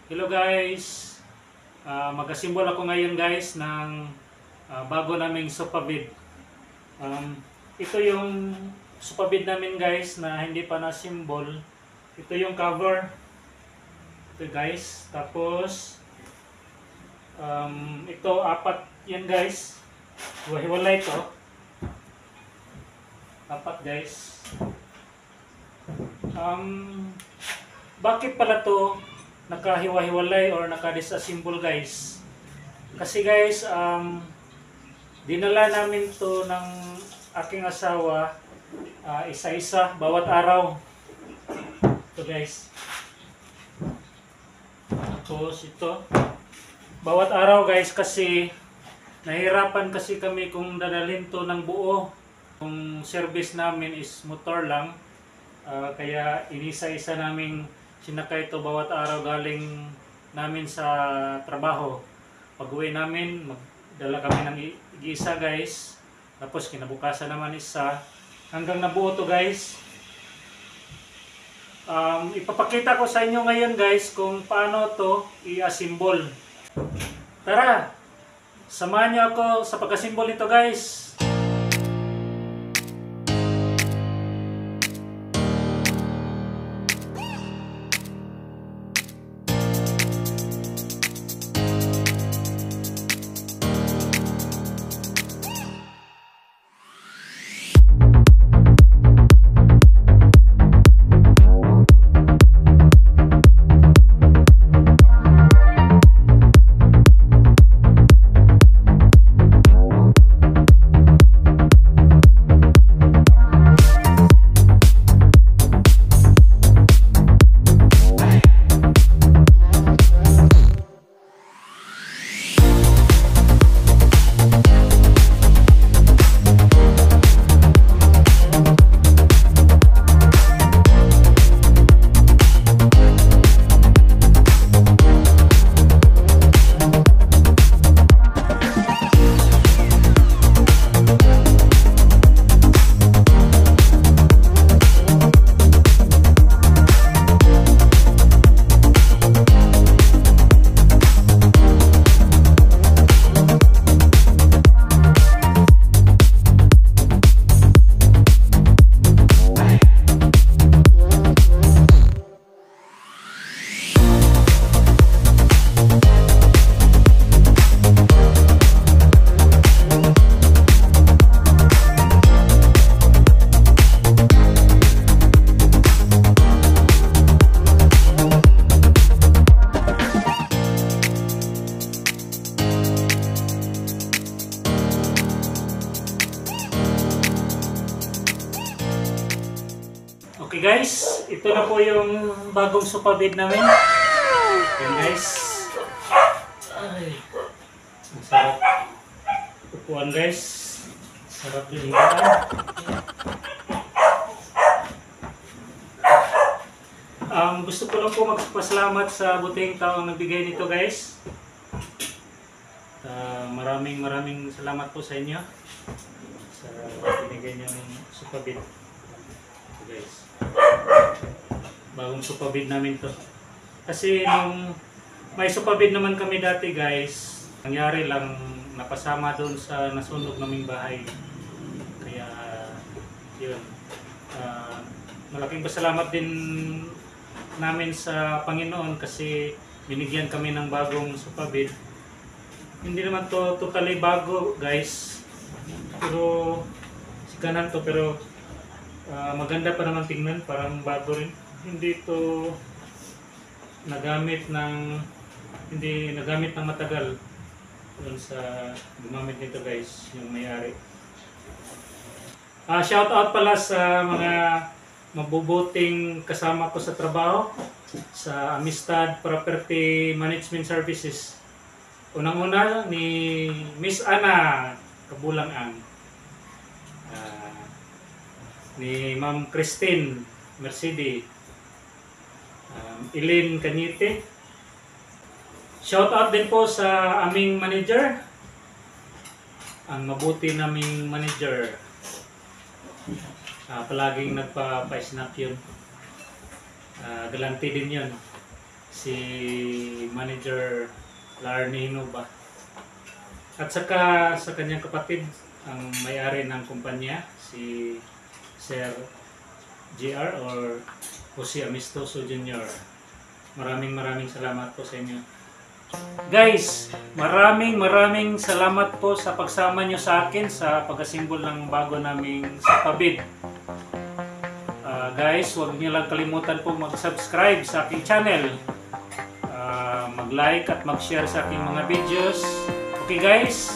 Hello guys, mag-assemble ako ngayon guys ng bago naming sofa bed. Ito yung sofa bed namin guys na hindi pa na-assemble. Ito yung cover. Ito guys. Tapos ito apat yan guys. Hiwalay ito. Apat guys. Bakit pala to nakahiwa-hiwalay or naka-disassemble guys? Kasi guys, dinala namin to ng aking asawa isa-isa bawat araw. Ito guys. Tapos ito. Bawat araw guys kasi nahirapan kasi kami kung dadalhin to ng buo. Kung service namin is motor lang. Kaya inisa-isa naming sinakay ito bawat araw galing namin sa trabaho. Pag uwi namin, magdala kami ng isa guys. Tapos kinabukasan naman isa. Hanggang nabuo to guys. Ipapakita ko sa inyo ngayon guys kung paano to i-assemble. Tara! Samahan niyo ako sa pag-assemble nito guys. Okay guys, ito na po yung bagong sofa bed namin. Yan guys. Ay, masarap. Upuan guys. Sarap yung higaan. Gusto ko lang po magpasalamat sa buting taong nagbigay nito guys. Maraming salamat po sa inyo sa binigay niyo ng sofa bed. Guys, bagong sofa bed namin to. Kasi nung may sofa bed naman kami dati guys, nangyari lang napasama doon sa nasunog naming bahay. Kaya yun, malaking pasalamat din namin sa Panginoon kasi binigyan kami ng bagong sofa bed. Hindi naman to totally bago guys, pero sikanan to, pero maganda pa naman tingnan, parang bago rin. Hindi nagamit ng matagal doon sa gumamit nito guys, yung may-ari. Shout out pala sa mga mabubuting kasama ko sa trabaho sa Amistad Property Management Services. Unang-una ni Miss Ana Kabulang-ang, ni Ma'am Christine Mercedes, Eileen Cañete. Shout out din po sa aming manager, ang mabuti naming manager. Palaging nagpa-snap yun. Galante din yun. si Manager Larnie Hinuba. At saka sa kanyang kapatid, ang may-ari ng kumpanya, si Sir JR or Jose Amistoso Jr. Maraming salamat po sa inyo. Guys, maraming salamat po sa pagsama nyo sa akin sa pag-asimbol ng bago naming sapabid. Guys, huwag nyo lang kalimutan po mag-subscribe sa aking channel. Mag-like at mag-share sa aking mga videos. Okay guys,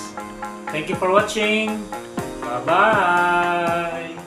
thank you for watching. Bye-bye!